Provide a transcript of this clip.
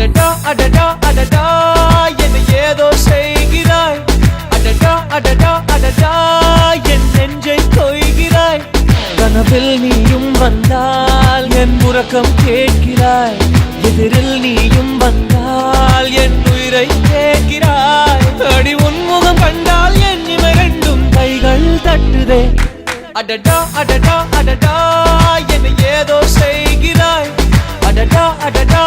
அடடா அடடா அடடா என்னை ஏதோ செய்கிறாய். அடடா அடடா அடடா என் நெஞ்சை கொய்கிறாய். கனவில் நீயும் வந்தால் என் உறக்கம் கேட்கிறாய். எதிரில் நீயும் வந்தால் என் உயிரை கேட்கிறாய். அடி உன்முகம் கண்டால் என் இமை ரெண்டும் கைகள் தட்டுதே. அடடா அடடா அடடா என்னை ஏதோ செய்கிறாய். அடடா அடடா